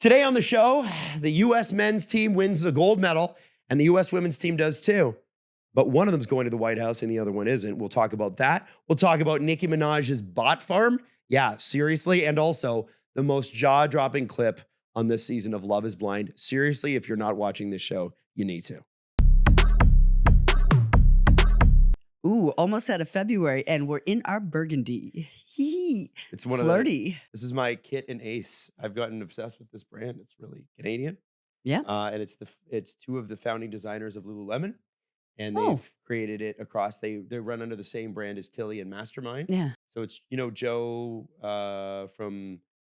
Today on the show, the U.S. men's team wins the gold medal, and the U.S. women's team does too. But one of them's going to the White House and the other one isn't. We'll talk about that. We'll talk about Nicki Minaj's bot farm. Yeah, seriously. And also the most jaw-dropping clip on this season of Love is Blind. Seriously, if you're not watching this show, you need to. Ooh, almost out of February, and we're in our burgundy. It's one flirty. This is my Kit and Ace. I've gotten obsessed with this brand. It's really Canadian. Yeah. And it's two of the founding designers of Lululemon. And they've created it across, they run under the same brand as Tilly and Mastermind. Yeah. So it's, Joe Joe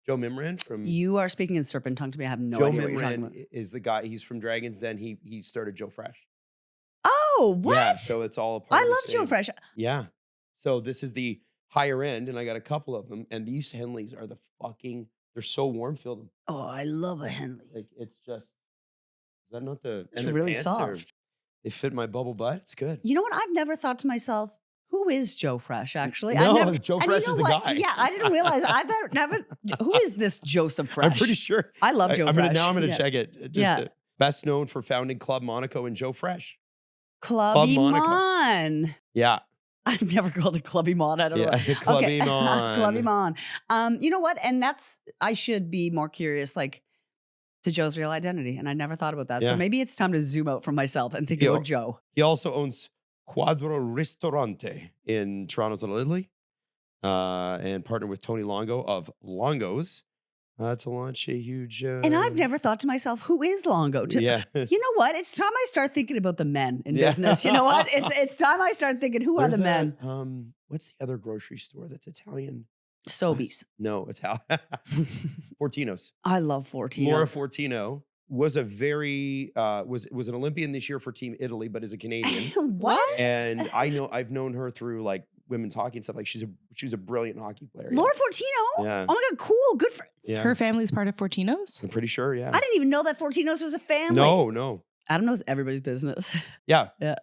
Mimran from... You are speaking in serpent tongue to me. I have no Joe idea what you're talking Mimran about. is the guy, he's from Dragons Den. He started Joe Fresh. Oh, what? Yeah, so it's all a part I of the love same. Joe Fresh. Yeah. So this is the higher end, and I got a couple of them. And these Henleys are they're so warm. Feel them. Oh, I love a Henley. Like, it's just, is that not the... It's and their really pants soft. They fit my bubble butt. It's good. You know what? I've never thought to myself, who is Joe Fresh, actually? No, Joe Fresh is a guy. Yeah, I didn't realize. Who is this Joseph Fresh? I'm pretty sure. I love Joe Fresh. Now I'm going to check it. Best known for founding Club Monaco and Joe Fresh. Clubby Monaco. Mon. Yeah. I've never called it Clubby Mon. I don't know. Clubby Mon. Clubby Mon. You know what? And I should be more curious, like, to Joe's real identity. And I never thought about that. Yeah. So maybe it's time to zoom out from myself and think about Joe. He also owns Quadro Ristorante in Toronto's Little Italy and partnered with Tony Longo of Longo's to launch a huge... and I've never thought to myself, who is Longo? Yeah. You know what? It's time I start thinking about the men in business. You know what? It's time I start thinking, who are the men? What's the other grocery store that's Italian? Sobeys. No, Italian. Fortino's. I love Fortino's. Laura Fortino was a very was an Olympian this year for Team Italy, but is a Canadian. What? And I've known her through like women's hockey and stuff. Like she's a brilliant hockey player. Laura Fortino? Yeah. Oh my God, cool. Good for Her family's part of Fortino's? I'm pretty sure, yeah. I didn't even know that Fortino's was a family. No. Adam knows everybody's business. Yeah. Yeah.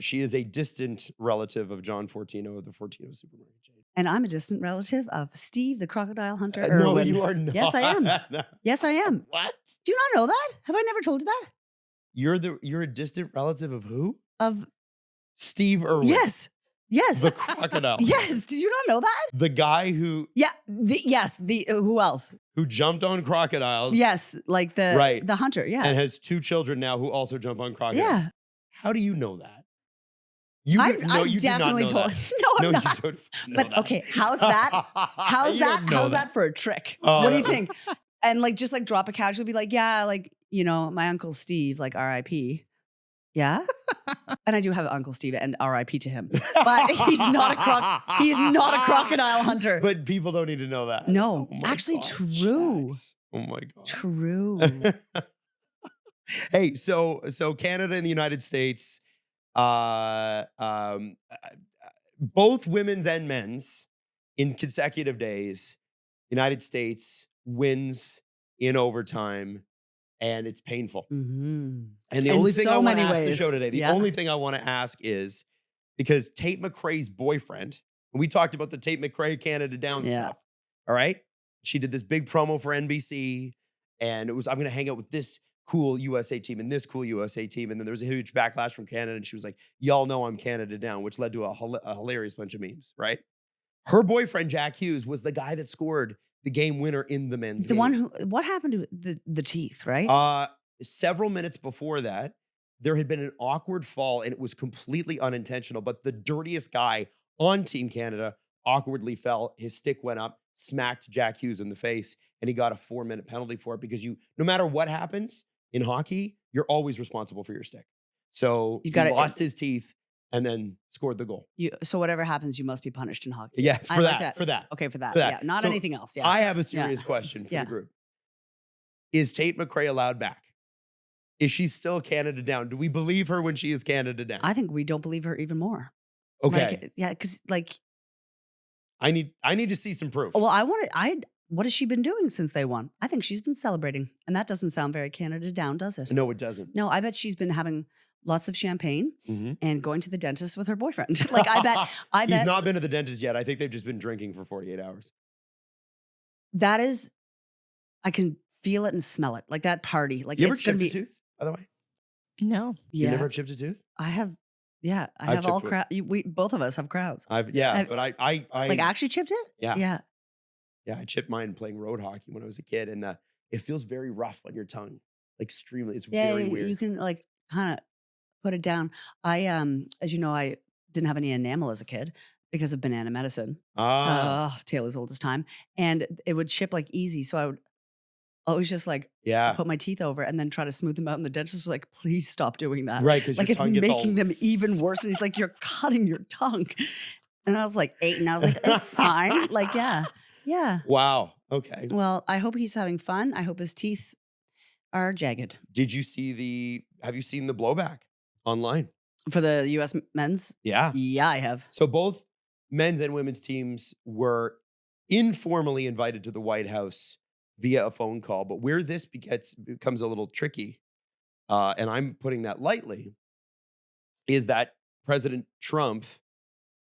She is a distant relative of John Fortino of the Fortino supermarket chain. And I'm a distant relative of Steve, the crocodile hunter. No, Irwin. you are not. Yes, I am. Yes, I am. What? Do you not know that? Have I never told you that? You're a distant relative of who? Of Steve Irwin. Yes. The crocodile. Yes. Did you not know that? The guy who... Yeah. Who else? Who jumped on crocodiles. Yes. Like the hunter. Yeah. And has two children now who also jump on crocodiles. Yeah. How do you know that? I've definitely told. No, I'm not. You don't know but that. okay, how's that? How's that for a trick? What do you think? And like, just like drop a casual, be like, yeah, like, my Uncle Steve, like R.I.P. Yeah. And I do have Uncle Steve and R.I.P. to him, but he's not a crocodile hunter. But people don't need to know that. No, Oh actually, gosh, true. Jax. Oh my God. True. Hey, so Canada and the United States, both women's and men's in consecutive days, United States wins in overtime, and it's painful. Mm-hmm. And the only thing I want to ask the show today, only thing I want to ask is, because Tate McRae's boyfriend, and we talked about the Tate McRae Canada Down stuff, all right? She did this big promo for NBC, and it was, I'm going to hang out with this cool USA team and this cool USA team. And then there was a huge backlash from Canada, and she was like, y'all know I'm Canada Down, which led to a hilarious bunch of memes, right? Her boyfriend, Jack Hughes, was the guy that scored the game winner in the men's game. The one who, what happened to the teeth, right? Several minutes before that, there had been an awkward fall, and it was completely unintentional, but the dirtiest guy on Team Canada awkwardly fell. His stick went up, smacked Jack Hughes in the face, and he got a 4-minute penalty for it, because no matter what happens in hockey, you're always responsible for your stick. So he lost his teeth and then scored the goal. So whatever happens, you must be punished in hockey. Yeah, for that. Okay, for that. Yeah, not so anything else. Yeah. I have a serious question for the group. Is Tate McRae allowed back? Is she still Canada Down? Do we believe her when she is Canada Down? I think we don't believe her even more. Okay. Because I need to see some proof. Well, what has she been doing since they won? I think she's been celebrating. And that doesn't sound very Canada Down, does it? No, it doesn't. No, I bet she's been having lots of champagne and going to the dentist with her boyfriend. Like, I bet. He's not been to the dentist yet. I think they've just been drinking for 48 hours. That is, I can feel it and smell it. Like that party. Like You ever it's gonna chipped be a tooth, by the way? No. You yeah. never chipped a tooth? I have I I've have all chipped crowns. We both of us have crowns. but I Like actually chipped it? yeah. Yeah. Yeah, I chipped mine playing road hockey when I was a kid, and it feels very rough on your tongue, like extremely. It's Yeah, very weird. you can like kind of put it down. I as you know, I didn't have any enamel as a kid because of banana medicine. Taylor's oldest time. And it would chip like easy. So I would always just like Yeah, put my teeth over and then try to smooth them out. And the dentist was like, please stop doing that. right. Because Like your it's tongue gets all making them even worse. And he's like, you're cutting your tongue. And I was like 8 and I was like, it's fine. Like, yeah. Yeah. Wow. Okay. Well, I hope he's having fun. I hope his teeth are jagged. Have you seen the blowback online? For the US men's? Yeah. Yeah, I have. So both men's and women's teams were informally invited to the White House via a phone call. But where this becomes a little tricky, and I'm putting that lightly, is that President Trump,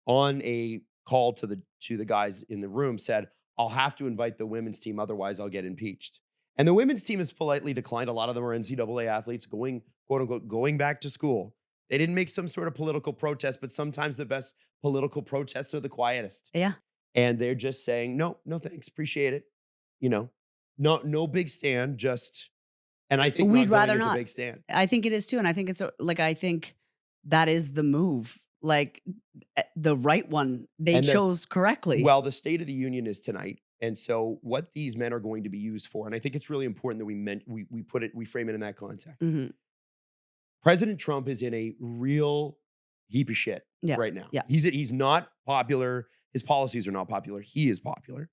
on a call to the guys in the room, said, I'll have to invite the women's team, otherwise I'll get impeached. And the women's team has politely declined. A lot of them are NCAA athletes going, quote unquote, going back to school. They didn't make some sort of political protest, but sometimes the best political protests are the quietest. Yeah. And they're just saying, no thanks, appreciate it. No big stand, just, and I think we'd rather is not. a big stand. I think it is too. And I think I think that is the move. Like the right one, they chose correctly. Well, the State of the Union is tonight. And so what these men are going to be used for, and I think it's really important that we frame it in that context. Mm-hmm. President Trump is in a real heap of shit right now. Yeah. He's not popular. His policies are not popular. He is popular.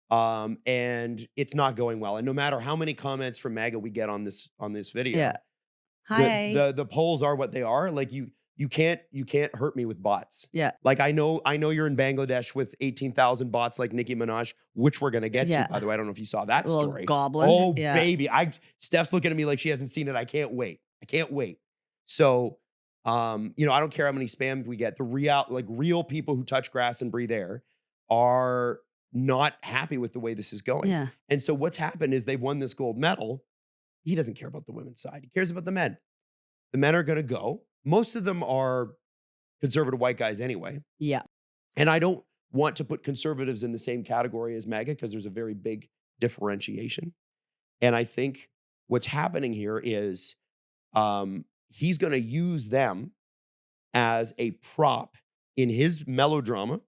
And it's not going well. And no matter how many comments from MAGA we get on this video, yeah. Hi. The polls are what they are. Like you can't hurt me with bots. Yeah. Like I know you're in Bangladesh with 18,000 bots like Nicki Minaj, which we're gonna get to, by the way. I don't know if you saw that little story. Goblin. Oh, baby. Steph's looking at me like she hasn't seen it. I can't wait. So I don't care how many spams we get. The real people who touch grass and breathe air are not happy with the way this is going. Yeah. And so what's happened is they've won this gold medal. He doesn't care about the women's side. He cares about the men. The men are going to go. Most of them are conservative white guys anyway. Yeah. And I don't want to put conservatives in the same category as MAGA because there's a very big differentiation. And I think what's happening here is he's going to use them as a prop in his melodrama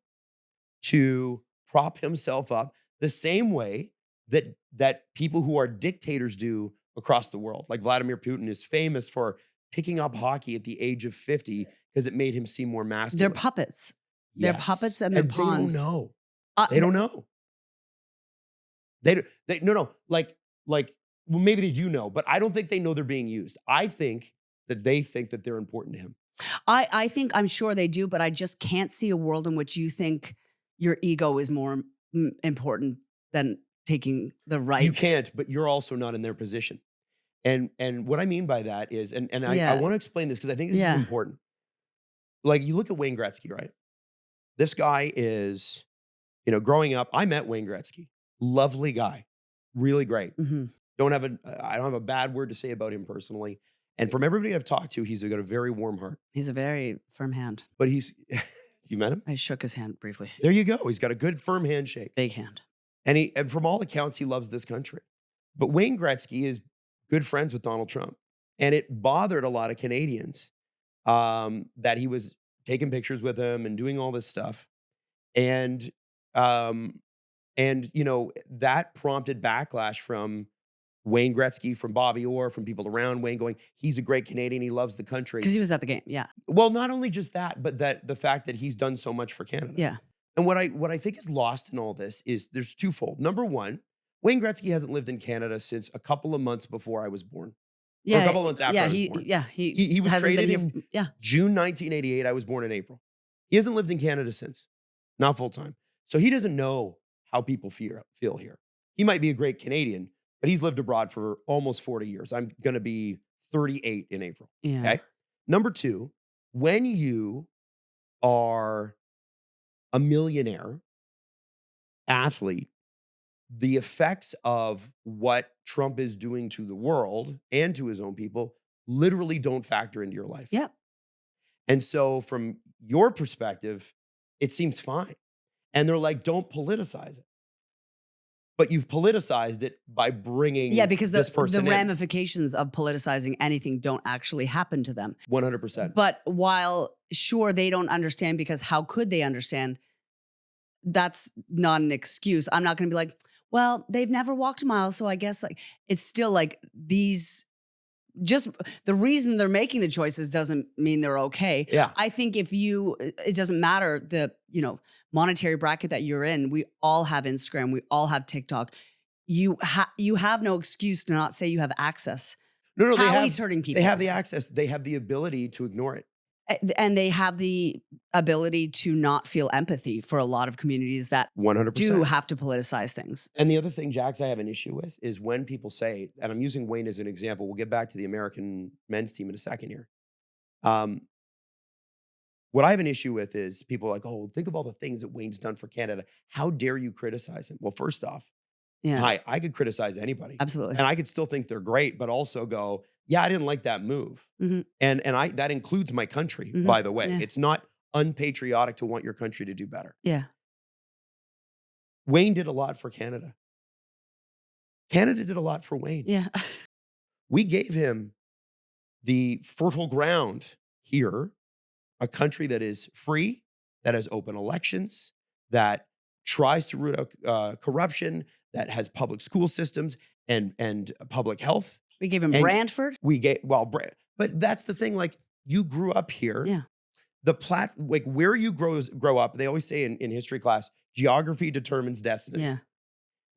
to prop himself up the same way that people who are dictators do across the world. Like Vladimir Putin is famous for picking up hockey at the age of 50 because it made him seem more masculine. They're puppets. They're puppets and they're pawns. They don't know. They don't know. Well, maybe they do know, but I don't think they know they're being used. I think that they think that they're important to him. I'm sure they do, but I just can't see a world in which you think your ego is more important than taking the right. You can't, but you're also not in their position. And what I mean by that is, I want to explain this because I think this is important. Like you look at Wayne Gretzky, right? This guy is, growing up, I met Wayne Gretzky. Lovely guy. Really great. Mm-hmm. I don't have a bad word to say about him personally. And from everybody I've talked to, he's got a very warm heart. He's a very firm hand. But you met him? I shook his hand briefly. There you go. He's got a good firm handshake. Big hand. And from all accounts, he loves this country. But Wayne Gretzky is good friends with Donald Trump. And it bothered a lot of Canadians that he was taking pictures with him and doing all this stuff. And that prompted backlash from Wayne Gretzky, from Bobby Orr, from people around Wayne going, he's a great Canadian. He loves the country. Because he was at the game, yeah. Well, not only just that, but the fact that he's done so much for Canada. Yeah. And what I think is lost in all this is there's twofold. Number one, Wayne Gretzky hasn't lived in Canada since a couple of months before I was born. Yeah. Or a couple of months after I was born. He was traded in June 1988. I was born in April. He hasn't lived in Canada since. Not full time. So he doesn't know how people feel here. He might be a great Canadian, but he's lived abroad for almost 40 years. I'm going to be 38 in April. Yeah. Okay. Number two, when you are a millionaire athlete the effects of what Trump is doing to the world and to his own people literally don't factor into your life. Yeah. And so from your perspective, it seems fine. And they're like, don't politicize it. But you've politicized it by bringing because this person the in. ramifications of politicizing anything don't actually happen to them. 100%. But while sure they don't understand, because how could they understand? That's not an excuse. I'm not going to be like, well, they've never walked a mile, so I guess like it's still like these. Just the reason they're making the choices doesn't mean they're okay. Yeah. I think it doesn't matter the, monetary bracket that you're in. We all have Instagram. We all have TikTok. You have no excuse to not say you have access. No, How he's hurting people. They have the access. They have the ability to ignore it. And they have the ability to not feel empathy for a lot of communities that 100%. do have to politicize things. And the other thing, Jax, I have an issue with is when people say, and I'm using Wayne as an example, we'll get back to the American men's team in a second here. What I have an issue with is people are like, oh, think of all the things that Wayne's done for Canada. How dare you criticize him? Well, first off, I could criticize anybody. Absolutely. And I could still think they're great, but also go, yeah, I didn't like that move. Mm-hmm. And that includes my country, Mm-hmm. by the way. Yeah. It's not unpatriotic to want your country to do better. Yeah. Wayne did a lot for Canada. Canada did a lot for Wayne. Yeah. We gave him the fertile ground here, a country that is free, that has open elections, that tries to root out corruption, that has public school systems and public health. We gave him And Brantford. But that's the thing. Like, you grew up here. Yeah. Like where you grow up, they always say in history class, geography determines destiny. Yeah.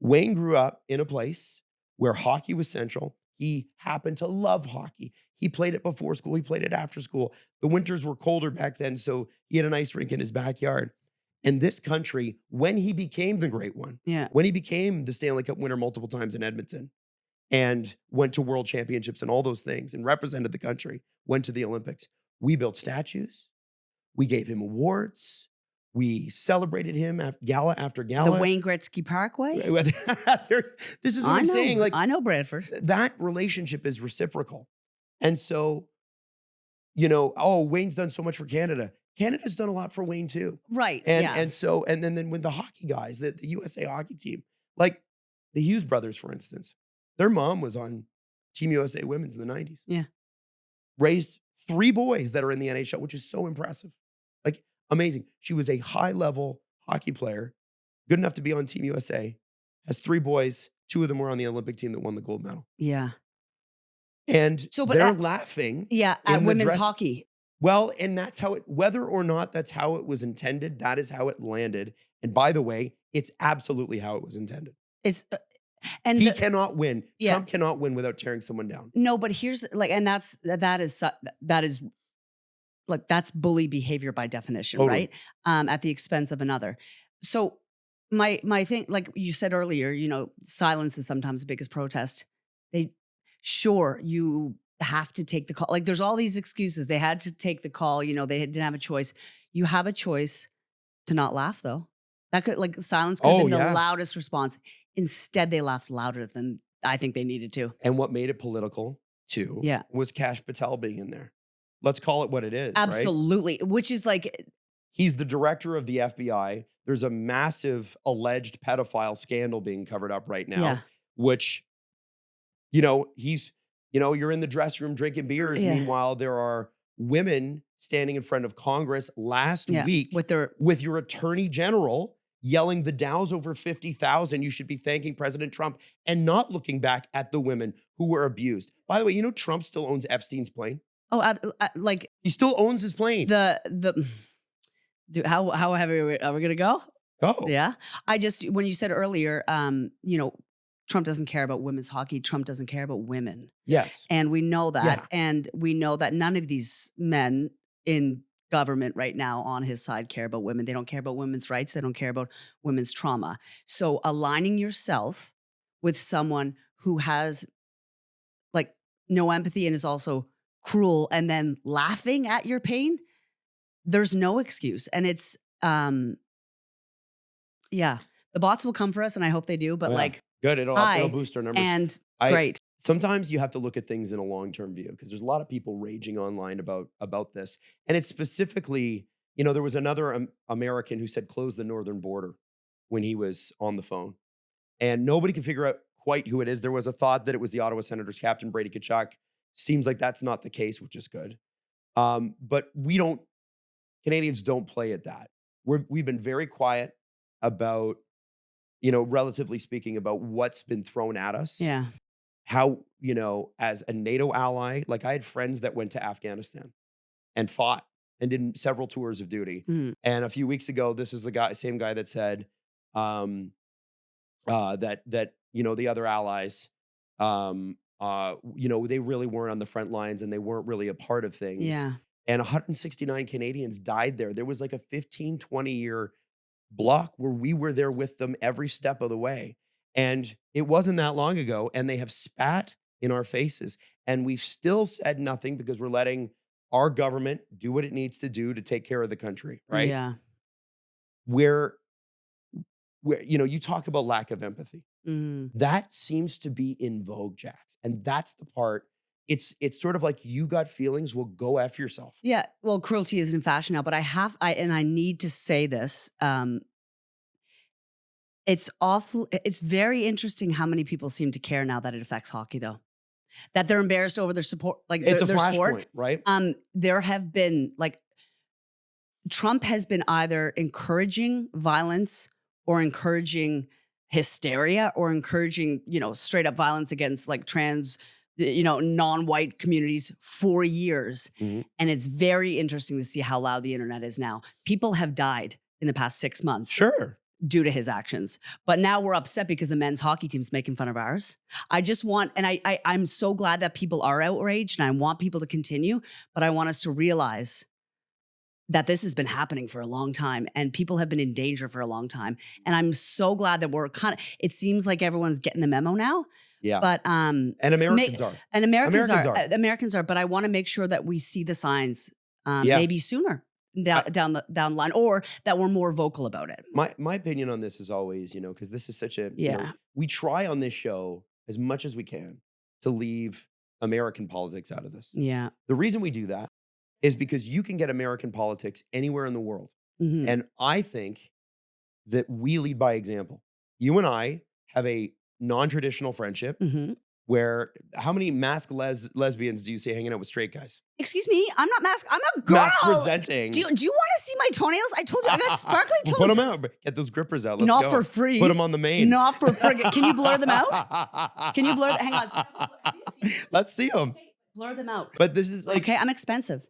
Wayne grew up in a place where hockey was central. He happened to love hockey. He played it before school. He played it after school. The winters were colder back then, so he had an ice rink in his backyard. And this country, when he became the great one, when he became the Stanley Cup winner multiple times in Edmonton and went to world championships and all those things and represented the country, went to the Olympics, we built statues. We gave him awards. We celebrated him gala after gala. The Wayne Gretzky Parkway. This is what I'm saying. Like, I know Brantford. That relationship is reciprocal. And so, Wayne's done so much for Canada. Canada's done a lot for Wayne too. Right. And then when the hockey guys, the USA hockey team, like the Hughes brothers, for instance, their mom was on Team USA Women's in the 90s. Yeah. Raised 3 boys that are in the NHL, which is so impressive. Like, amazing. She was a high-level hockey player, good enough to be on Team USA, has 3 boys. 2 of them were on the Olympic team that won the gold medal. Yeah. And they're laughing. Yeah, at women's hockey. Well, and that's how whether or not that's how it was intended, that is how it landed. And by the way, it's absolutely how it was intended. And he cannot win. Yeah. Trump cannot win without tearing someone down. No, but here's that is like, that's bully behavior by definition, totally. Right? At the expense of another. So my thing, like you said earlier, silence is sometimes the biggest protest. You have to take the call. Like, there's all these excuses. They had to take the call. They didn't have a choice. You have a choice to not laugh, though. That could, silence could have been the loudest response. Instead, they laughed louder than I think they needed to. And what made it political, too, was Kash Patel being in there. Let's call it what it is. Absolutely. Right? Which is like, he's the director of the FBI. There's a massive alleged pedophile scandal being covered up right now, which, he's, you're in the dressing room drinking beers. Yeah. Meanwhile, there are women standing in front of Congress last week with your attorney general yelling, the Dow's over 50,000. You should be thanking President Trump, and not looking back at the women who were abused. By the way, Trump still owns Epstein's plane. Oh, he still owns his plane. How heavy are we gonna go? Oh, yeah. When you said earlier, Trump doesn't care about women's hockey. Trump doesn't care about women. Yes, and we know that, and we know that none of these men in government right now on his side care about women. They don't care about women's rights. They don't care about women's trauma. So aligning yourself with someone who has no empathy and is also cruel, and then laughing at your pain, there's no excuse. And it's The bots will come for us, and I hope they do. But like, good, it'll boost our numbers. And great. Sometimes you have to look at things in a long-term view because there's a lot of people raging online about this, and it's specifically, there was another American who said close the northern border when he was on the phone, and nobody can figure out quite who it is. There was a thought that it was the Ottawa Senators captain Brady Tkachuk. Seems like that's not the case, which is good. But Canadians don't play at that. We've been very quiet about, relatively speaking, about what's been thrown at us. Yeah. How, as a NATO ally, like I had friends that went to Afghanistan and fought and did several tours of duty. Mm. And a few weeks ago, this is the same guy that said that the other allies, they really weren't on the front lines and they weren't really a part of things. Yeah. And 169 Canadians died there. There was like a 15, 20-year block where we were there with them every step of the way. And it wasn't that long ago, and they have spat in our faces. And we've still said nothing because we're letting our government do what it needs to do to take care of the country, right? Yeah. Where you talk about lack of empathy. Mm. That seems to be in vogue, Jax. And that's the part. It's sort of like you got feelings, well, go after yourself. Yeah. Well, cruelty is in fashion now, but I need to say this. It's awful. It's very interesting how many people seem to care now that it affects hockey, though. That they're embarrassed over their support, like it's their a sport, flashpoint, right? There have been Trump has been either encouraging violence or encouraging hysteria or encouraging, straight up violence against like trans, non-white communities for years. Mm-hmm. And it's very interesting to see how loud the internet is now. People have died in the past 6 months. Sure. Due to his actions. But now we're upset because the men's hockey team's making fun of ours. I just want, and I'm so glad that people are outraged and I want people to continue, but I want us to realize that this has been happening for a long time and people have been in danger for a long time. And I'm so glad that it seems like everyone's getting the memo now. Yeah. But, and Americans are. And Americans are, but I want to make sure that we see the signs maybe sooner. Down the line, or that we're more vocal about it. My opinion on this is always, because this is such a we try on this show as much as we can to leave American politics out of this. Yeah. The reason we do that is because you can get American politics anywhere in the world. Mm-hmm. And I think that we lead by example. You and I have a non-traditional friendship. Mm-hmm. Where, how many masked lesbians do you see hanging out with straight guys? Excuse me, I'm not masked. I'm a girl. Mask presenting. Do you want to see my toenails? I told you I got sparkly toes. Put them out. Get those grippers out. Let's Not go. for free. Put them on the main. Not for free. Can you blur them out? Can you blur them? Hang on. Let's see them. Blur them out. But this is like... Okay, I'm expensive.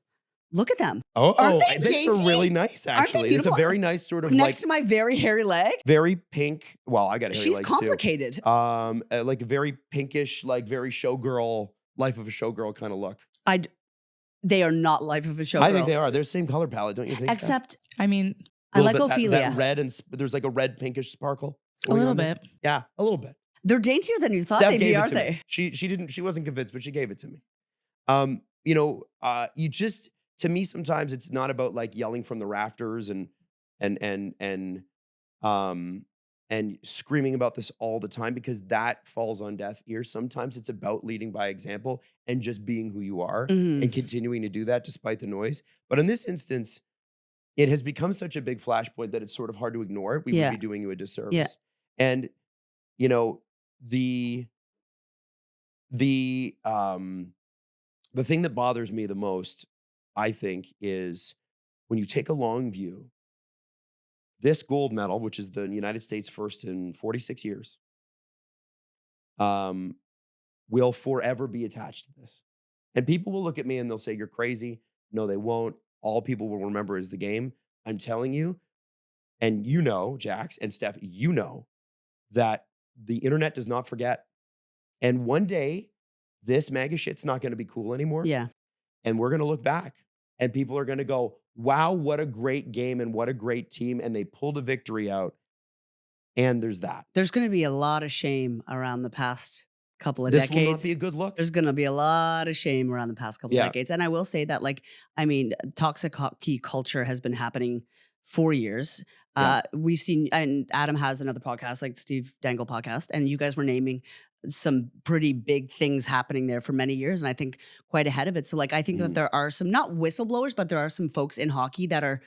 Look at them. Oh, they these are really nice, actually. It's a very nice sort of next to my very hairy leg. Very pink. Well, I got hairy legs too. She's complicated. Like a very pinkish, like very showgirl, life of a showgirl kind of look. They are not life of a showgirl. I think they are. They're the same color palette, don't you think? Except, Steph? I mean, I like Ophelia. That red and there's like a red pinkish sparkle. A little bit. Yeah, a little bit. They're daintier than you thought Steph they'd be, aren't me. they? She wasn't convinced, but she gave it to me. You just, to me, sometimes it's not about like yelling from the rafters and screaming about this all the time, because that falls on deaf ears. Sometimes it's about leading by example and just being who you are and continuing to do that despite the noise. But in this instance, it has become such a big flashpoint that it's sort of hard to ignore it. We would be doing you a disservice. Yeah. And, the thing that bothers me the most, I think, is when you take a long view, this gold medal, which is the United States first in 46 years, will forever be attached to this. And people will look at me and they'll say, you're crazy. No, they won't. All people will remember is the game. I'm telling you, and Jax and Steph, that the internet does not forget. And one day, this MAGA shit's not going to be cool anymore. Yeah. And we're going to look back and people are going to go, wow, what a great game and what a great team. And they pulled a victory out. And there's that. There's going to be a lot of shame around the past couple of decades. This will not be a good look. There's going to be a lot of shame around the past couple of decades. And I will say that, toxic hockey culture has been happening 4 years. We've seen, and Adam has another podcast, like the Steve Dangle podcast, and you guys were naming some pretty big things happening there for many years, and I think quite ahead of it. So like, I think that there are some, not whistleblowers, but there are some folks in hockey that are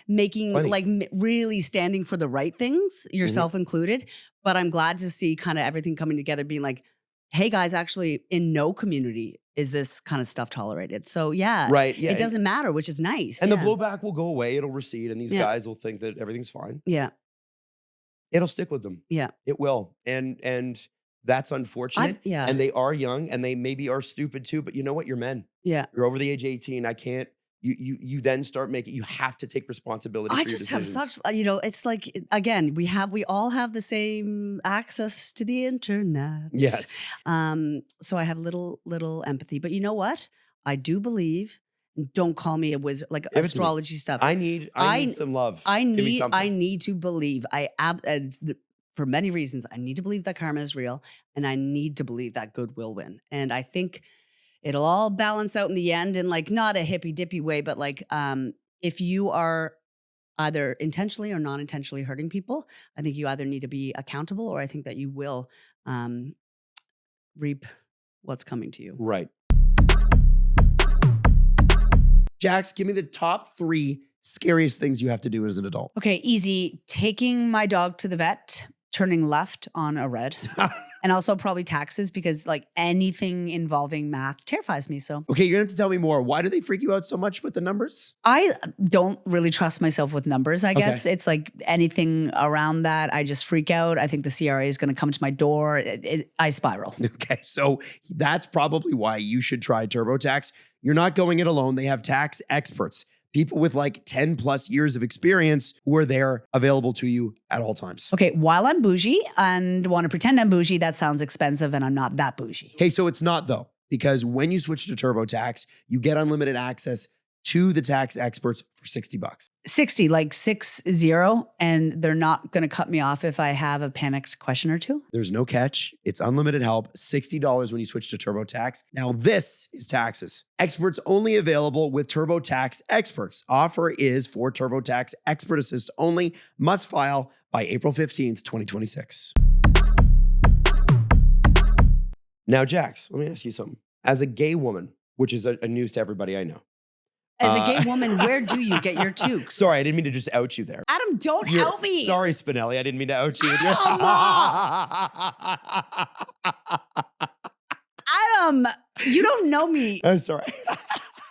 making like really standing for the right things, yourself included. But I'm glad to see kind of everything coming together, being like, hey guys, actually in no community is this kind of stuff tolerated. So it doesn't matter, which is nice. And the blowback will go away, it'll recede, and these guys will think that everything's fine. Yeah. It'll stick with them. Yeah. It will. And that's unfortunate. And they are young, and they maybe are stupid too, but you know what? You're men. Yeah. You're over the age of 18. I can't, you then start making, you have to take responsibility for your decisions. I just have such, it's like, again, we all have the same access to the internet. Yes. So I have little empathy, but you know what? I do believe, don't call me a wizard, like astrology stuff. I need some love. I need to believe. For many reasons, I need to believe that karma is real, and I need to believe that good will win. And I think it'll all balance out in the end, in like not a hippy dippy way, but like if you are either intentionally or non-intentionally hurting people, I think you either need to be accountable, or I think that you will reap what's coming to you. Right. Jax, give me the top 3 scariest things you have to do as an adult. Okay, easy. Taking my dog to the vet, turning left on a red. And also probably taxes, because like anything involving math terrifies me. So okay, you're gonna have to tell me more. Why do they freak you out so much with the numbers? I don't really trust myself with numbers, I guess. It's like anything around that, I just freak out. I think the CRA is gonna come to my door. I spiral. Okay, so that's probably why you should try TurboTax. You're not going it alone. They have tax experts, people with like 10 plus years of experience who are there available to you at all times. Okay, while I'm bougie and want to pretend I'm bougie, that sounds expensive, and I'm not that bougie. Okay, so it's not though, because when you switch to TurboTax, you get unlimited access to the tax experts for $60. 60, like 60, and they're not going to cut me off if I have a panicked question or two? There's no catch. It's unlimited help, $60 when you switch to TurboTax. Now this is taxes. Experts only available with TurboTax experts. Offer is for TurboTax Expert Assist only. Must file by April 15th, 2026. Now, Jax, let me ask you something. As a gay woman, which is a news to everybody I know, as a gay woman, where do you get your toques? Sorry, I didn't mean to just out you there. Adam, don't out me. Sorry, Spinelli. I didn't mean to out you. Adam, you don't know me. I'm sorry.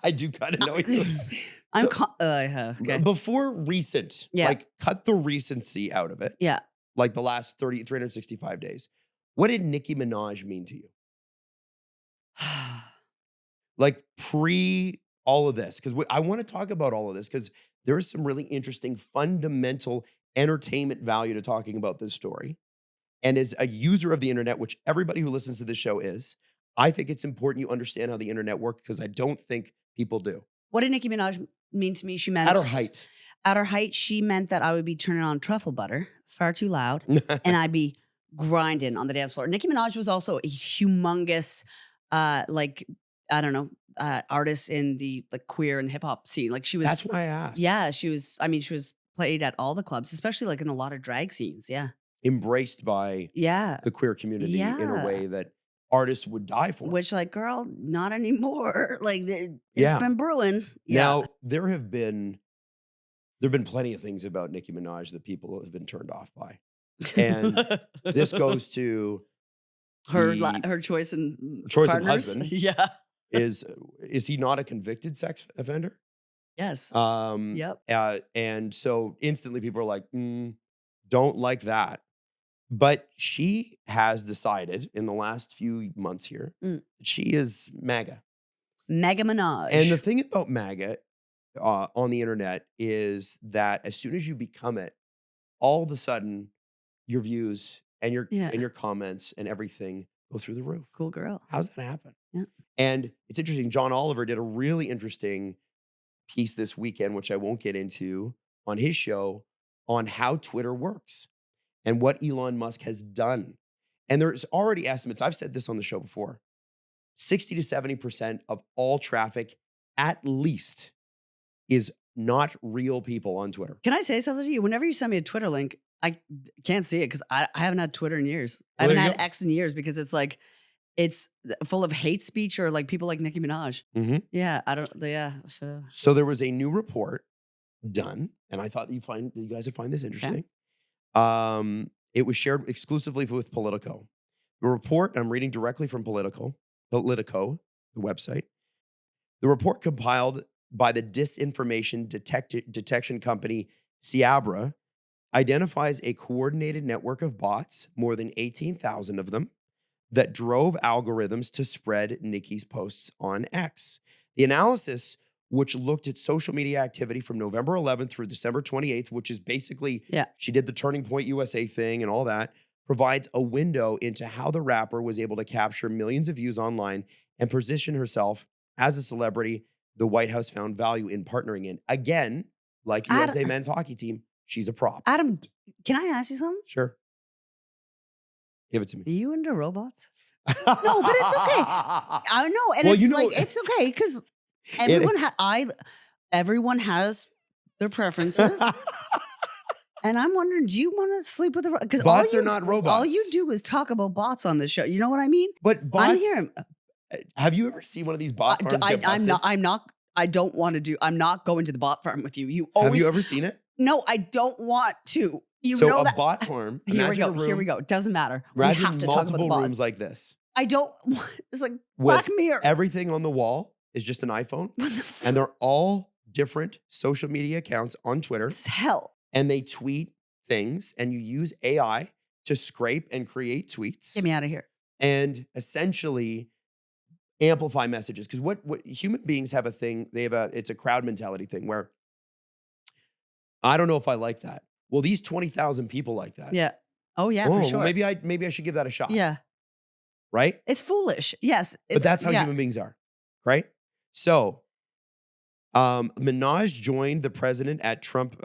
I do kind of know you. Okay. Before recent, like cut the recency out of it. Yeah. Like the last 365 days. What did Nicki Minaj mean to you? Like pre all of this, because I want to talk about all of this, because there is some really interesting fundamental entertainment value to talking about this story. And as a user of the internet, which everybody who listens to this show is, I think it's important you understand how the internet works, because I don't think people do. What did Nicki Minaj mean to me? She meant... At her height. At her height, she meant that I would be turning on truffle butter far too loud, and I'd be grinding on the dance floor. Nicki Minaj was also a humongous, artist in the like queer and hip hop scene. Like she was. That's why I asked. Yeah, she was. I mean, she was played at all the clubs, especially like in a lot of drag scenes. Yeah, embraced by the queer community in a way that artists would die for. Which, like, girl, not anymore. Like it's been brewing. Yeah. Now there have been plenty of things about Nicki Minaj that people have been turned off by, and this goes to her choice of husband. Yeah. Is he not a convicted sex offender? Yes. Yep. And so instantly people are like, don't like that. But she has decided in the last few months here that she is MAGA. Mega Minaj. And the thing about MAGA on the internet is that as soon as you become it, all of a sudden your views and your comments and everything go through the roof. Cool girl. How's that happen? Yeah. And it's interesting. John Oliver did a really interesting piece this weekend, which I won't get into, on his show on how Twitter works and what Elon Musk has done. And there's already estimates. I've said this on the show before. 60 to 70% of all traffic at least is not real people on Twitter. Can I say something to you? Whenever you send me a Twitter link, I can't see it because I haven't had Twitter in years. I haven't had X in years because it's like, it's full of hate speech or like people like Nicki Minaj. Mm-hmm. Yeah, I don't. Yeah. So there was a new report done, and I thought you guys would find this interesting. Okay. It was shared exclusively with Politico. The report, I'm reading directly from Politico, the website. The report compiled by the disinformation detection company Ciabra identifies a coordinated network of bots, more than 18,000 of them, that drove algorithms to spread Nicki's posts on X. The analysis, which looked at social media activity from November 11th through December 28th, which is basically, she did the Turning Point USA thing and all that, provides a window into how the rapper was able to capture millions of views online and position herself as a celebrity the White House found value in partnering in. Again, like USA men's hockey team, she's a prop. Adam, can I ask you something? Sure. Give it to me. Are you into robots? No, but it's okay. I know, and it's okay because everyone has their preferences. And I'm wondering, do you want to sleep with a robot? Because bots are not robots. All you do is talk about bots on this show. You know what I mean? But bots. I'm here. Have you ever seen one of these bot farms get busted? I'm not going to the bot farm with you. Have you ever seen it? No, I don't want to. Bot farm. Here we go. Doesn't matter. Imagine we have to talk about the bots. rooms like this. I don't want, it's like Black Mirror. Everything on the wall is just an iPhone. And they're all different social media accounts on Twitter. It's hell. And they tweet things, and you use AI to scrape and create tweets. Get me out of here. And essentially amplify messages. Because what human beings have a thing, it's a crowd mentality thing where I don't know if I like that. Well, these 20,000 people like that. Yeah. Oh yeah, for sure. Well, maybe I should give that a shot. Yeah. Right? It's foolish. Yes. But that's how human beings are. Right? So Minaj joined the president at Trump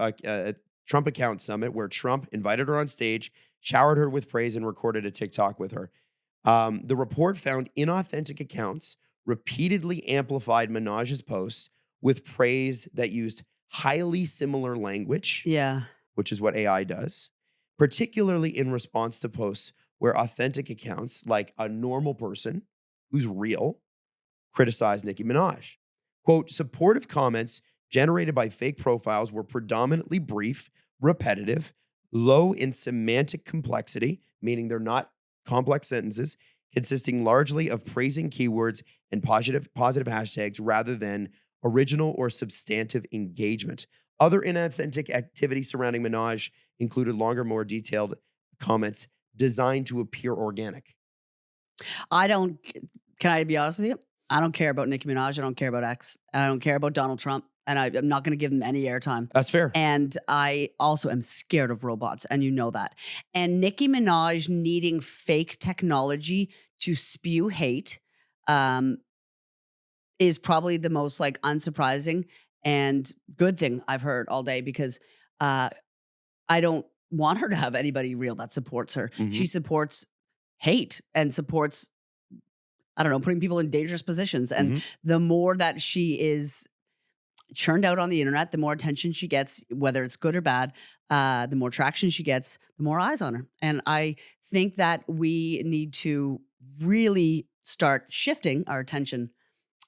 account summit where Trump invited her on stage, showered her with praise, and recorded a TikTok with her. The report found inauthentic accounts repeatedly amplified Minaj's posts with praise that used highly similar language. Yeah. Which is what AI does, particularly in response to posts where authentic accounts, like a normal person who's real, criticize Nicki Minaj. Quote, supportive comments generated by fake profiles were predominantly brief, repetitive, low in semantic complexity, meaning they're not complex sentences, consisting largely of praising keywords and positive hashtags rather than original or substantive engagement. Other inauthentic activity surrounding Minaj included longer, more detailed comments designed to appear organic. Can I be honest with you? I don't care about Nicki Minaj. I don't care about X. I don't care about Donald Trump. And I'm not going to give them any airtime. That's fair. And I also am scared of robots. And you know that. And Nicki Minaj needing fake technology to spew hate is probably the most like unsurprising and good thing I've heard all day because I don't want her to have anybody real that supports her. Mm-hmm. She supports hate and supports, I don't know, putting people in dangerous positions. And the more that she is churned out on the internet, the more attention she gets, whether it's good or bad, the more traction she gets, the more eyes on her. And I think that we need to really start shifting our attention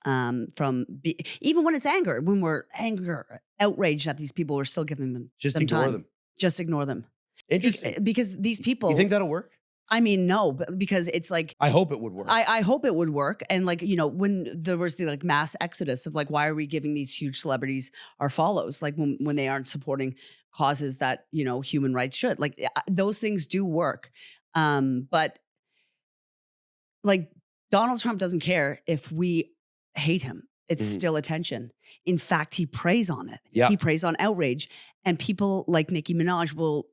even when it's anger, when we're outraged that these people are still giving them just ignore them. Just ignore them. Interesting. Because these people. You think that'll work? I mean, no, because it's like. I hope it would work. I hope it would work. And like, you know, when there was the like mass exodus of like, why are we giving these huge celebrities our follows? Like when they aren't supporting causes that, you know, human rights should. Like those things do work. But like Donald Trump doesn't care if we hate him. It's still attention. In fact, he preys on it. Yeah. He preys on outrage. And people like Nicki Minaj will,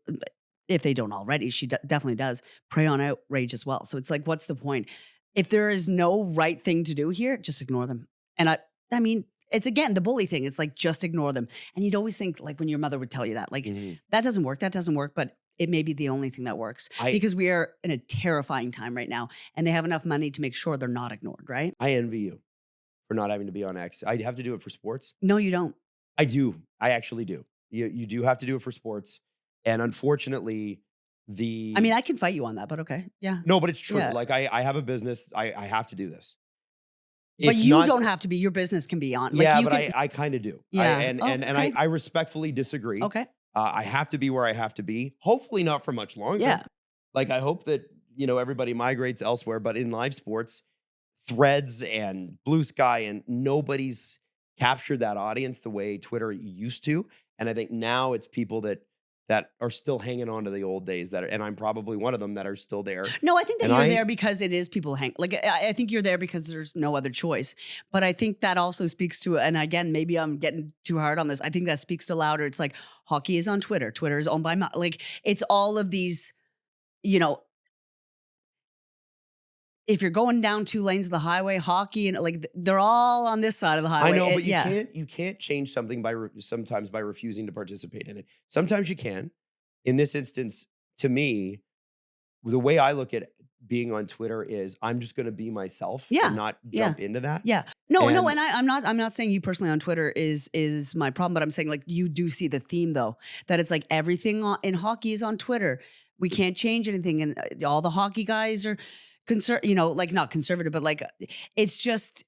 if they don't already, she definitely does, prey on outrage as well. So it's like, what's the point? If there is no right thing to do here, just ignore them. And I mean, it's again, the bully thing. It's like, just ignore them. And you'd always think like when your mother would tell you that, like, that doesn't work. But it may be the only thing that works because we are in a terrifying time right now. And they have enough money to make sure they're not ignored, right? I envy you for not having to be on X. I'd have to do it for sports. No, you don't. I do. I actually do. You do have to do it for sports. And unfortunately, I mean, I can fight you on that, but okay. Yeah. No, but it's true. Yeah. Like I have a business. I have to do this. But you don't have to be. Your business can be on. Like yeah, you but can, I kind of do. Yeah. And I respectfully disagree. Okay. I have to be where I have to be. Hopefully not for much longer. Yeah. Like I hope that, everybody migrates elsewhere. But in live sports, Threads and Blue Sky and nobody's captured that audience the way Twitter used to. And I think now it's people that are still hanging on to the old days and I'm probably one of them that are still there. No, I think that you're there because it is people I think you're there because there's no other choice. But I think that also speaks to, and again, maybe I'm getting too hard on this. I think that speaks to louder. It's like hockey is on Twitter. Twitter is owned by, it's all of these, if you're going down 2 lanes of the highway, hockey and they're all on this side of the highway. I know, but you can't change something sometimes by refusing to participate in it. Sometimes you can. In this instance, to me, the way I look at being on Twitter is I'm just going to be myself and not jump into that. Yeah. No, and I'm not saying you personally on Twitter is my problem, but I'm saying you do see the theme though, that it's like everything in hockey is on Twitter. We can't change anything, and all the hockey guys are not conservative, but it's just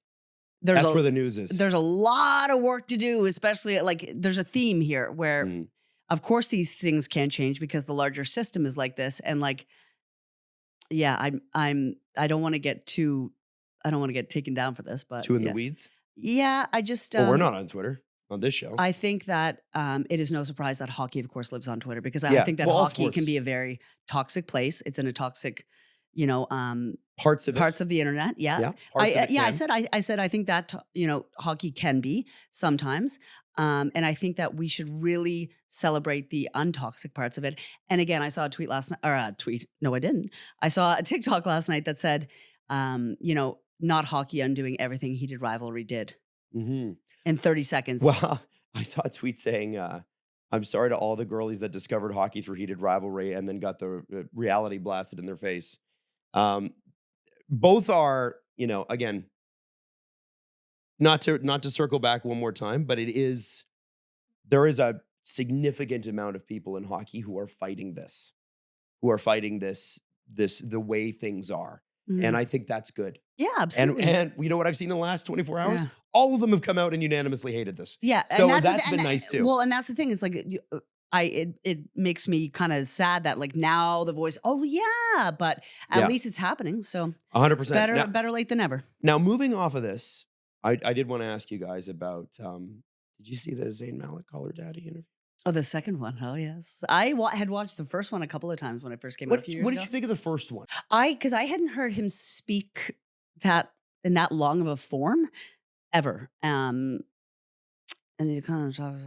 that's where the news is. There's a lot of work to do, especially there's a theme here where, of course, these things can change because the larger system is like this, and I don't want to get taken down for this, but too in the weeds. Yeah, I just well, we're not on Twitter on this show. I think that it is no surprise that hockey, of course, lives on Twitter because I think that hockey can be a very toxic place. It's in a toxic. Parts of the internet. Yeah. I said, I think that, hockey can be sometimes. And I think that we should really celebrate the untoxic parts of it. And again, I saw a tweet last night, no, I didn't. I saw a TikTok last night that said, not hockey undoing everything heated rivalry did in 30 seconds. Well, I saw a tweet saying, I'm sorry to all the girlies that discovered hockey through heated rivalry and then got the reality blasted in their face. Both are, again, not to circle back one more time, but there is a significant amount of people in hockey who are fighting this, the way things are. Mm-hmm. And I think that's good. Yeah, absolutely. And you know what I've seen in the last 24 hours? Yeah. All of them have come out and unanimously hated this. Yeah. So that's been nice too. Well, and that's the thing is it makes me kind of sad that now the voice, but at least it's happening. So 100%. Better late than never. Now, moving off of this, I did want to ask you guys about, did you see the Zayn Malik Call Her Daddy interview? Oh, the second one. Oh, yes. I had watched the first one a couple of times when it first came out a few years ago. What did you think of the first one? Because I hadn't heard him speak in that long of a form ever. And he kind of talks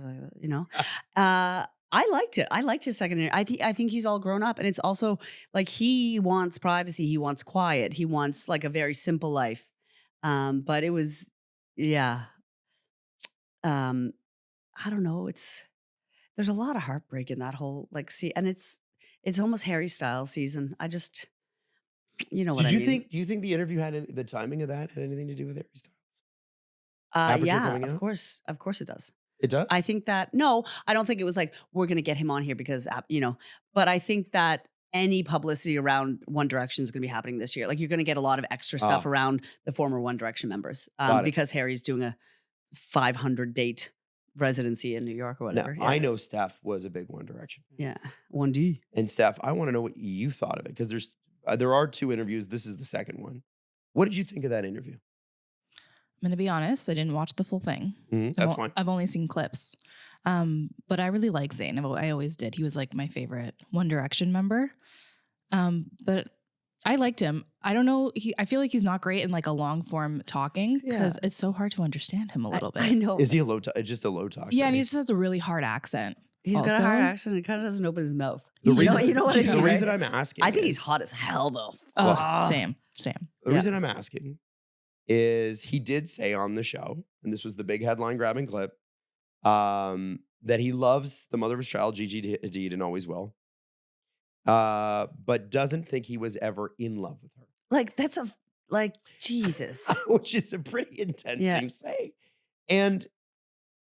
I liked it. I liked his second interview. I think he's all grown up, and it's also he wants privacy. He wants quiet. He wants a very simple life. But it was, I don't know. There's a lot of heartbreak in that whole and it's almost Harry Styles season. I just, what I mean. Do you think the interview the timing of that had anything to do with Harry Styles? Yeah, of course it does. It does? I think that, no, I don't think it was we're going to get him on here because, but I think that any publicity around One Direction is going to be happening this year. You're going to get a lot of extra stuff around the former One Direction members because Harry's doing a 500 date residency in New York or whatever. Now, I know Steph was a big One Direction fan. Yeah, 1D. And Steph, I want to know what you thought of it because there are 2 interviews. This is the second one. What did you think of that interview? I'm going to be honest. I didn't watch the full thing. That's fine. I've only seen clips. But I really like Zayn. I always did. He was my favorite One Direction member. But I liked him. I don't know. I feel like he's not great in a long form talking because it's so hard to understand him a little bit. I know. Is he just a low talker? Yeah, and he just has a really hard accent. He's got a hard accent. He kind of doesn't open his mouth. You know what I mean? The right? reason I'm asking, I think he's hot as hell though. Same. The reason I'm asking is he did say on the show, and this was the big headline grabbing clip, that he loves the mother of his child, Gigi Hadid, and always will, but doesn't think he was ever in love with her. That's Jesus. Which is a pretty intense thing to say. And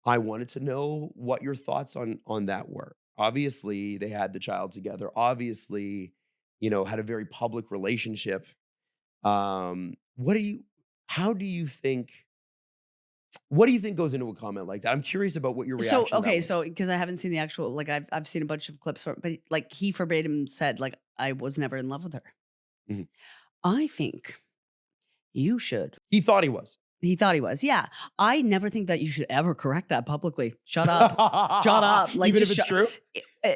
I wanted to know what your thoughts on that were. Obviously, they had the child together. Obviously, had a very public relationship. What do you think goes into a comment like that? I'm curious about what your reaction to that was. So because I haven't seen the actual, like I've seen a bunch of clips, but like he verbatim said, like, I was never in love with her. Mhm. I think you should. He thought he was. He thought he was. Yeah. I never think that you should ever correct that publicly. Shut up. Shut up. Like, even if it's true?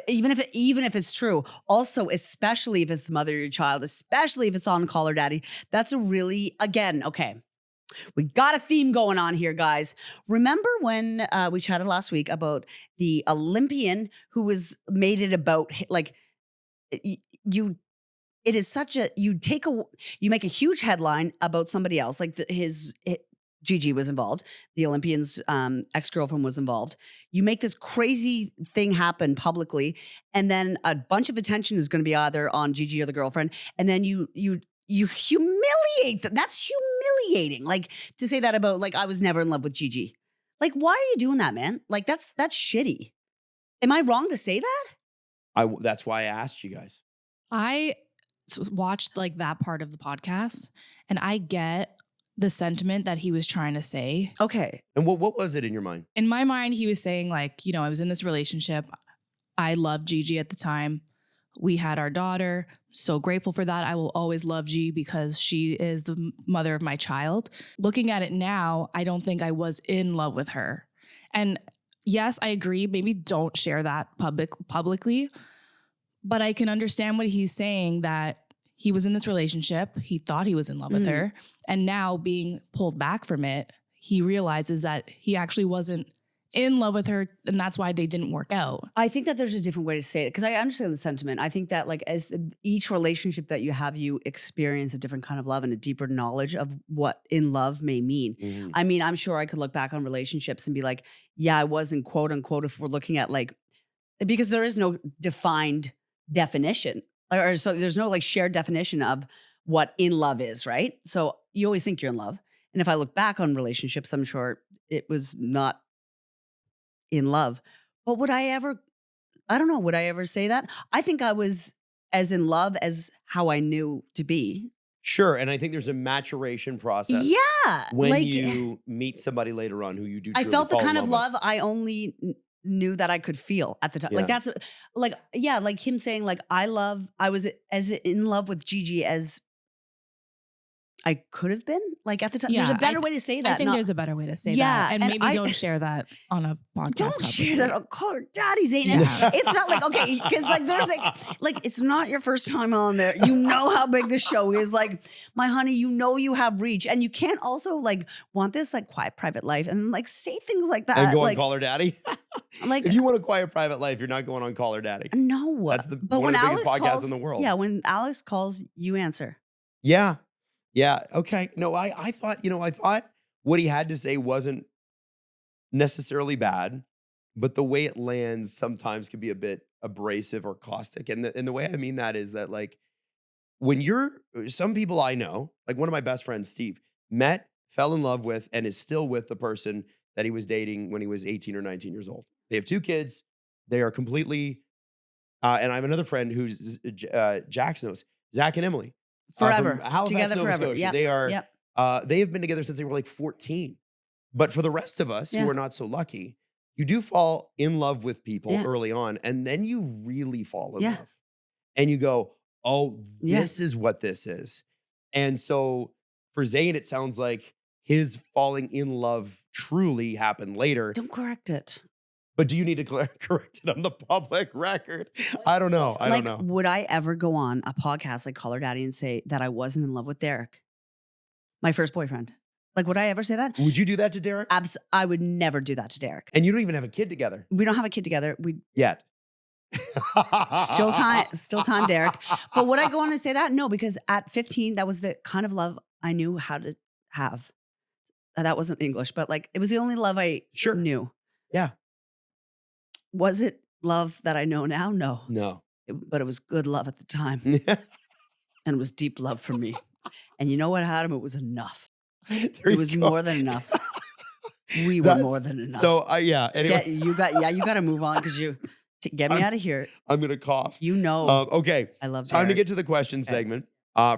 Even if it's true. Also, especially if it's the mother of your child, especially if it's on Call Her Daddy. That's a really, again, okay. We got a theme going on here, guys. Remember when we chatted last week about the Olympian who was made it about, like, you make a huge headline about somebody else, like Gigi was involved. The Olympian's ex-girlfriend was involved. You make this crazy thing happen publicly, and then a bunch of attention is going to be either on Gigi or the girlfriend, and then you humiliate them. That's humiliating. Like, to say that about, like, I was never in love with Gigi. Like, why are you doing that, man? Like, that's shitty. Am I wrong to say that? That's why I asked you guys. I watched like that part of the podcast, and I get the sentiment that he was trying to say. Okay. And what was it in your mind? In my mind, he was saying, like, I was in this relationship. I loved Gigi at the time. We had our daughter. So grateful for that. I will always love G because she is the mother of my child. Looking at it now, I don't think I was in love with her. And yes, I agree. Maybe don't share that publicly. But I can understand what he's saying, that he was in this relationship. He thought he was in love with her. And now being pulled back from it, he realizes that he actually wasn't in love with her. And that's why they didn't work out. I think that there's a different way to say it, because I understand the sentiment. I think that, like, as each relationship that you have, you experience a different kind of love and a deeper knowledge of what in love may mean. Mm-hmm. I mean, I'm sure I could look back on relationships and be like, yeah, I wasn't, quote unquote, if we're looking at, like, because there is no defined definition. Or so there's no, like, shared definition of what in love is, right? So you always think you're in love. And if I look back on relationships, I'm sure it was not in love. But would I ever say that? I think I was as in love as how I knew to be. Sure. And I think there's a maturation process. Yeah. When you meet somebody later on who you do truly I felt the kind of love with. I only knew that I could feel at the time. Yeah. Like, that's like, yeah, like him saying, like, I was as in love with Gigi as I could have been, like, at the time. Yeah, there's a better way to say that. I think there's a better way to say that. And maybe don't share that on a podcast. Don't share that on Call Her Daddy, Zayn. Yeah. It's not like, okay, because, like, there's like, it's not your first time on there. You know how big this show is. Like, my honey, you have reach. And you can't also, like, want this, like, quiet private life and, like, say things like that. And go on like, Call Her Daddy? Like, if you want a quiet private life, you're not going on Call Her Daddy. No. That's one of the biggest podcasts in the world. Yeah, when Alex calls, you answer. Yeah. Yeah. Okay. No, I thought what he had to say wasn't necessarily bad, but the way it lands sometimes can be a bit abrasive or caustic. And the way I mean that is that, like, when some people I know, like one of my best friends, Steve, fell in love with, and is still with the person that he was dating when he was 18 or 19 years old. They have 2 kids. They are completely, and I have another friend who's Jax knows, Zach and Emily. Forever. Halifax, together Nova forever. Scotia. Yep. They are. Yep. They have been together since they were like 14. But for the rest of us who are not so lucky, you do fall in love with people early on, and then you really fall in love, and you go, "Oh, this is what this is." And so for Zayn, it sounds like his falling in love truly happened later. Don't correct it. But do you need to correct it on the public record? I don't know. I don't know. Would I ever go on a podcast like Call Her Daddy and say that I wasn't in love with Derek, my first boyfriend? Like, would I ever say that? Would you do that to Derek? I would never do that to Derek. And you don't even have a kid together. We don't have a kid together. Yet. Still time, Derek. But would I go on and say that? No, because at 15, that was the kind of love I knew how to have. That wasn't English, but, like, it was the only love I knew. Yeah. Was it love that I know now? No. No. But it was good love at the time. And it was deep love for me. And you know what, Adam? It was enough. It was more than enough. We were more than enough. So yeah. Anyway, you got to move on because get me out of here. I'm gonna cough. You know. Okay. I love time to get to the question segment.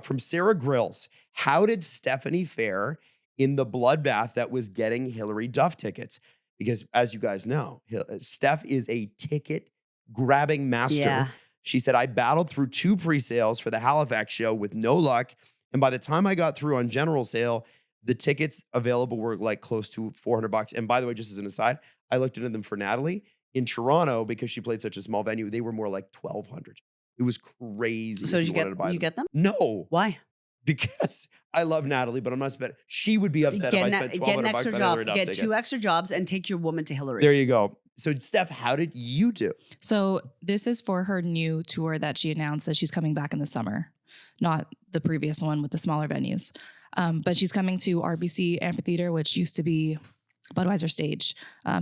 From Sarah Grills, how did Stephanie fare in the bloodbath that was getting Hilary Duff tickets? Because as you guys know, Steph is a ticket grabbing master. Yeah. She said, I battled through 2 pre-sales for the Halifax show with no luck. And by the time I got through on general sale, the tickets available were like close to $400. And by the way, just as an aside, I looked into them for Natalie in Toronto because she played such a small venue. They were more like $1,200. It was crazy. So did you get them? No. Why? Because I love Natalie, but I'm not spending. She would be upset if I spent $1,200 on a Hilary Duff ticket. Get 2 extra jobs and take your woman to Hilary. There you go. So Steph, how did you do? So this is for her new tour that she announced that she's coming back in the summer, not the previous one with the smaller venues. But she's coming to RBC Amphitheater, which used to be Budweiser Stage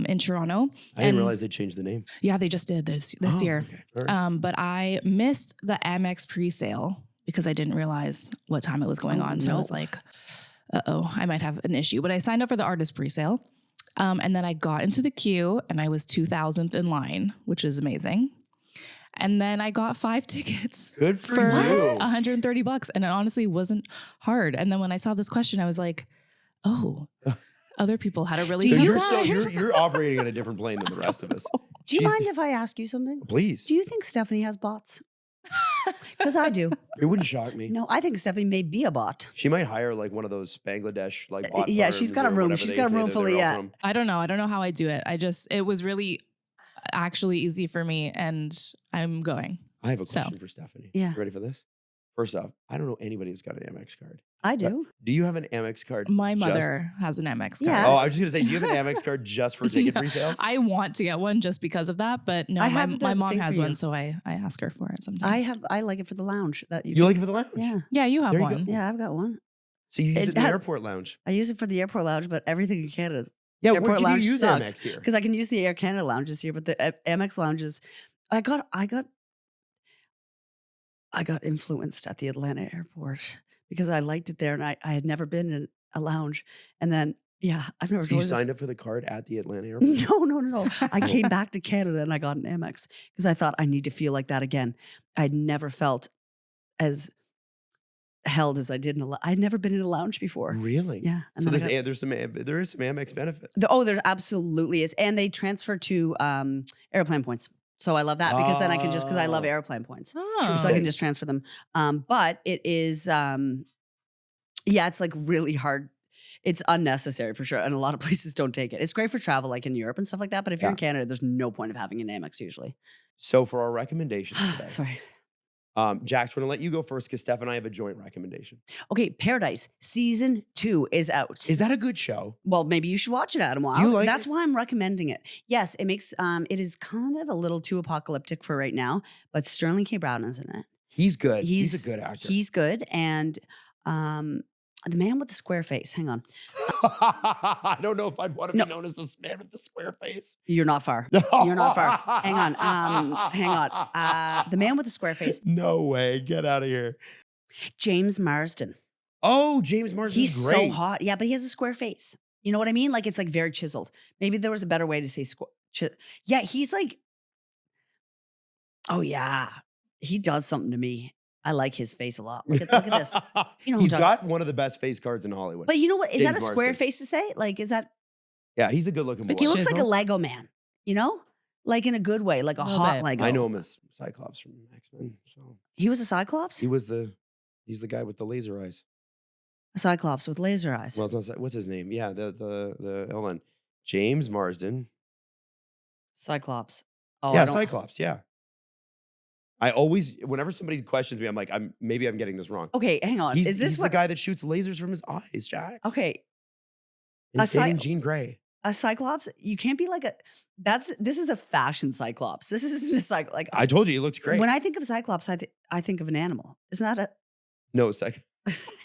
in Toronto. I didn't realize they changed the name. Yeah, they just did this year. Okay. Right. But I missed the Amex pre-sale because I didn't realize what time it was going on. So I was like, uh-oh, I might have an issue. But I signed up for the artist pre-sale. And then I got into the queue and I was 2,000th in line, which is amazing. And then I got 5 tickets. Good for you. $130. And it honestly wasn't hard. And then when I saw this question, I was like, oh, other people had a really tough time. You're operating on a different plane than the rest of us. Do you mind if I ask you something? Please. Do you think Stephanie has bots? Because I do. It wouldn't shock me. No, I think Stephanie may be a bot. She might hire like one of those Bangladesh like bot yeah, she's got a room. She's got a room full of I don't know. I don't know how I do it. It was really actually easy for me, and I'm going. I have a question for Stephanie. Yeah. You ready for this? First off, I don't know anybody who's got an Amex card. I do. Do you have an Amex card? My mother has an Amex card. Yeah. Oh, I was just going to say, do you have an Amex card just for ticket pre-sales? I want to get one just because of that, but no, my mom has one, so I ask her for it sometimes. I like it for the lounge. You like it for the lounge? Yeah. Yeah, you have one. Yeah, I've got one. So you use it in the airport lounge? I use it for the airport lounge, but everything in Canada is airport lounge you use Amex here? Because I can use the Air Canada lounges here, but the Amex lounges, I got influenced at the Atlanta airport because I liked it there, and I had never been in a lounge. And then, I've never. So you signed up for the card at the Atlanta airport? No. I came back to Canada and I got an Amex because I thought I need to feel like that again. I'd never felt as held as I did I'd never been in a lounge before. Really? Yeah. And so there is some Amex benefits. There absolutely is, and they transfer to airplane points. So I love that because then I can because I love airplane points. So I can just transfer them. But it is, it's like really hard. It's unnecessary for sure. And a lot of places don't take it. It's great for travel like in Europe and stuff like that. But if you're in Canada, there's no point of having an Amex usually. So for our recommendations today. Sorry. Jax, we're going to let you go first because Steph and I have a joint recommendation. Okay, Paradise Season 2 is out. Is that a good show? Well, maybe you should watch it, Adam. Do you like That's it? why I'm recommending it. Yes, it makes it is kind of a little too apocalyptic for right now, but Sterling K. Brown is in it. He's good. He's a good actor. He's good. And the man with the square face. Hang on. I don't know if I'd want to be known as this man with the square face. You're not far. You're not far. Hang on. The man with the square face. No way. Get out of here. James Marsden. Oh, James Marsden's He's great. so hot. Yeah, but he has a square face. You know what I mean? Like it's like very chiseled. Maybe there was a better way to say yeah, he's like, oh yeah. He does something to me. I like his face a lot. Look at this. You know, he's got one of the best face cards in Hollywood. But you know what? Is James that a square Marsden. face to say? Like, is that? Yeah, he's a good looking boy. He looks like a Lego man, you know? Like in a good way, like a hot Lego. I know him as Cyclops from X-Men. So he was a Cyclops? He's the guy with the laser eyes. A Cyclops with laser eyes. Well, it's not, what's his name? Yeah, the hold on. James Marsden. Cyclops. Oh, yeah, Cyclops, yeah. I always, whenever somebody questions me, I'm like, maybe I'm getting this wrong. Okay, hang on. He's the guy that shoots lasers from his eyes, Jax? Okay. And he's dating Jean Grey. A Cyclops? You can't be like this is a fashion Cyclops. This isn't a Cyclops. Like, I told you, he looks great. When I think of Cyclops, I think of an animal. Isn't that a... No, Cyclops.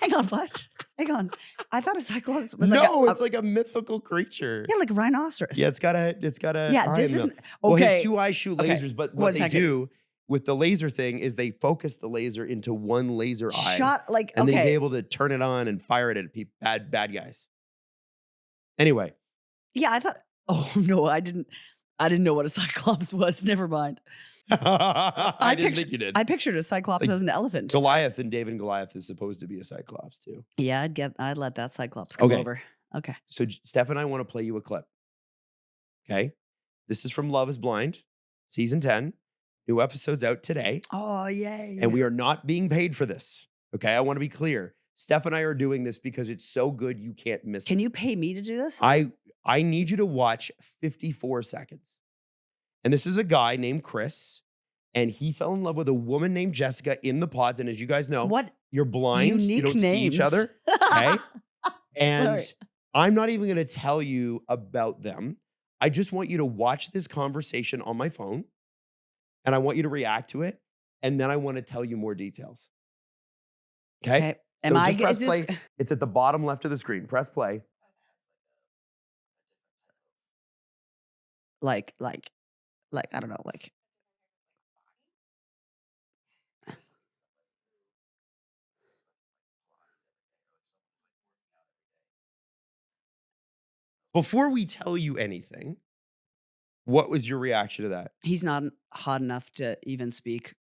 Hang on, what? Hang on. I thought a Cyclops was it's like a mythical creature. Yeah, like a rhinoceros. Yeah, it's got a yeah, this isn't... Okay. Well, his 2 eyes shoot lasers, but what they second. do with the laser thing is they focus the laser into one laser eye. And then he's able to turn it on and fire it at bad guys. Anyway, Yeah, I thought. Oh no, I didn't know what a cyclops was. Never mind. I didn't think you did. I pictured a cyclops as an elephant. Goliath and David and Goliath is supposed to be a cyclops too. Yeah, I'd let that cyclops come over. Okay. So Steph and I want to play you a clip. Okay. This is from Love is Blind, season 10. New episode's out today. Oh, yay. And we are not being paid for this. Okay. I want to be clear. Steph and I are doing this because it's so good you can't miss it. Can you pay me to do this? I need you to watch 54 seconds. And this is a guy named Chris, and he fell in love with a woman named Jessica in the pods. And as you guys know, you're blind. Unique you don't names. see each other. Okay. And Sorry. I'm not even going to tell you about them. I just want you to watch this conversation on my phone, and I want you to react to it. And then I want to tell you more details. Okay. So just press play. It's at the bottom left of the screen. Press play. Like, I don't know, like. Before we tell you anything, what was your reaction to that? He's not hot enough to even speak,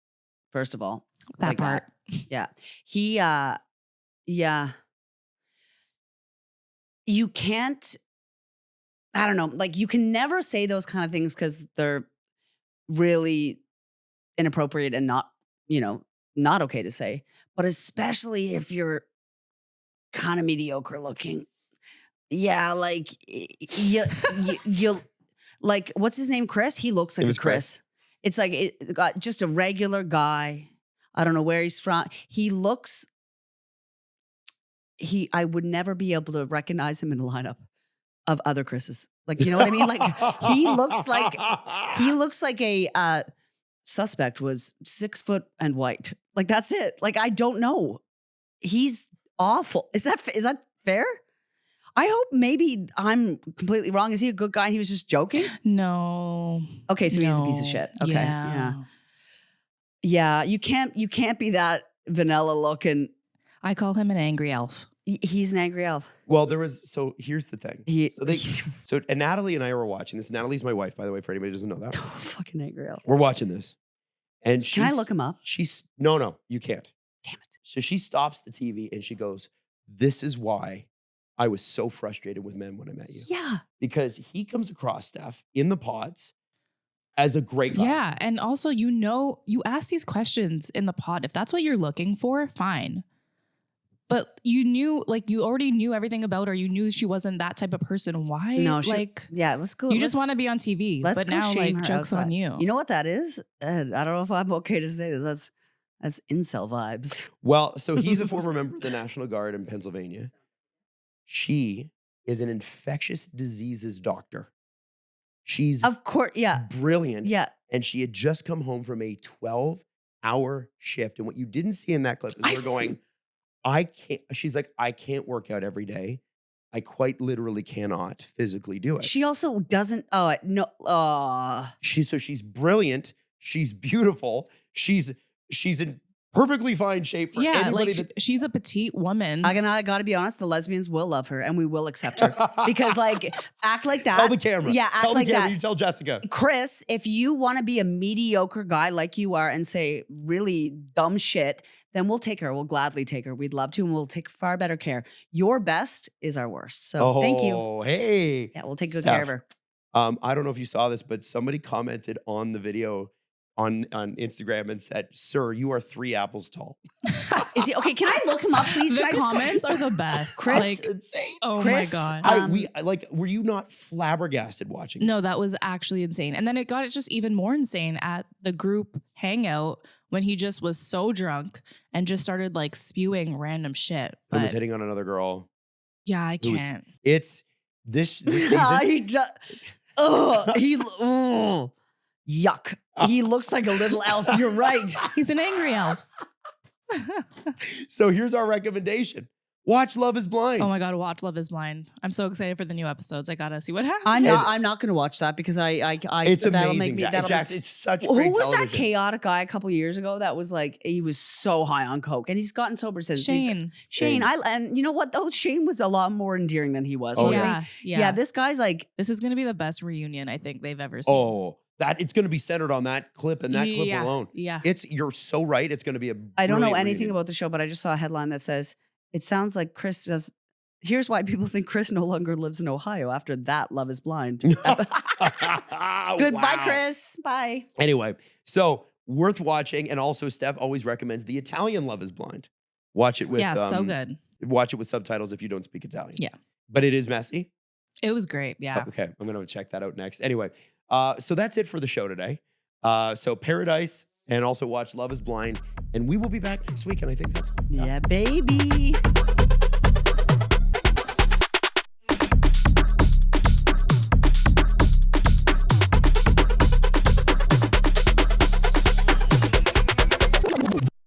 first of all. That part. Yeah. He, yeah. You can't, I don't know, like you can never say those kind of things because they're really inappropriate and not, not okay to say. But especially if you're kind of mediocre looking. Yeah, like you like what's his name? Chris? He looks like a Chris. It's like just a regular guy. I don't know where he's from. I would never be able to recognize him in a lineup of other Chris's. Like, you know what I mean? Like he looks like a suspect was 6 foot and white. Like that's it. Like I don't know. He's awful. Is that fair? I hope maybe I'm completely wrong. Is he a good guy and he was just joking? No. Okay, so he's a piece of shit. Okay. Yeah. You can't be that vanilla looking. I call him an angry elf. He's an angry elf. Well, so here's the thing. And Natalie and I were watching this. Natalie's my wife, by the way, for anybody who doesn't know that. Fucking angry elf. We're watching this. And can I look him up? No, you can't. Damn it. So she stops the TV and she goes, "This is why I was so frustrated with men when I met you." Yeah. Because he comes across, Steph, in the pods as a great guy. Yeah. And also, you ask these questions in the pod. If that's what you're looking for, fine. But you already knew everything about her. You knew she wasn't that type of person. Why? No, let's go. You just want to be on TV. But now, joke's on you. You know what that is? I don't know if I'm okay to say this. That's incel vibes. Well, so he's a former member of the National Guard in Pennsylvania. She is an infectious diseases doctor. She's of course, brilliant. Yeah. And she had just come home from a 12-hour shift. And what you didn't see in that clip is her going, she's like, I can't work out every day. I quite literally cannot physically do it. She also doesn't, she's brilliant. She's beautiful. She's in perfectly fine shape for anybody. She's a petite woman. I gotta be honest, the lesbians will love her and we will accept her. Because act like that. Tell the camera. Yeah, tell the camera. You tell Jessica. Chris, if you want to be a mediocre guy like you are and say really dumb shit, then we'll take her. We'll gladly take her. We'd love to, and we'll take far better care. Your best is our worst. So thank you. Oh, hey. Yeah, we'll take good care of her. I don't know if you saw this, but somebody commented on the video on Instagram and said, "Sir, you are 3 apples tall." Is he okay? Can I look him up, please? The comments are the best. Chris, insane. Oh Chris, my god. Were you not flabbergasted watching? No, that was actually insane. And then it got just even more insane at the group hangout when he just was so drunk and just started spewing random shit. But was hitting on another girl. Yeah, I can't. It's this season. Yuck. He looks like a little elf. You're right. He's an angry elf. So here's our recommendation. Watch Love is Blind. Oh my God, watch Love is Blind. I'm so excited for the new episodes. I gotta see what happens. I'm not gonna watch that because it's amazing. Jax, it's such great television. Who was that chaotic guy a couple years ago that was like, he was so high on coke and he's gotten sober since. Shane. And you know what though? Shane was a lot more endearing than he was. Oh, yeah. This guy's like, this is gonna be the best reunion I think they've ever seen. Oh, that it's going to be centered on that clip and that clip alone. Yeah. You're so right. It's going to be a I don't know anything about the show, but I just saw a headline that says, it sounds like Chris does. Here's why people think Chris no longer lives in Ohio after that Love is Blind. Goodbye, Chris. Bye. Anyway, so worth watching. And also Steph always recommends the Italian Love is Blind. Watch it with so good. Watch it with subtitles if you don't speak Italian. Yeah. But it is messy. It was great. Yeah. Okay. I'm going to check that out next. Anyway, so that's it for the show today. So Paradise and also watch Love is Blind. And we will be back next week. And I think that's yeah, baby.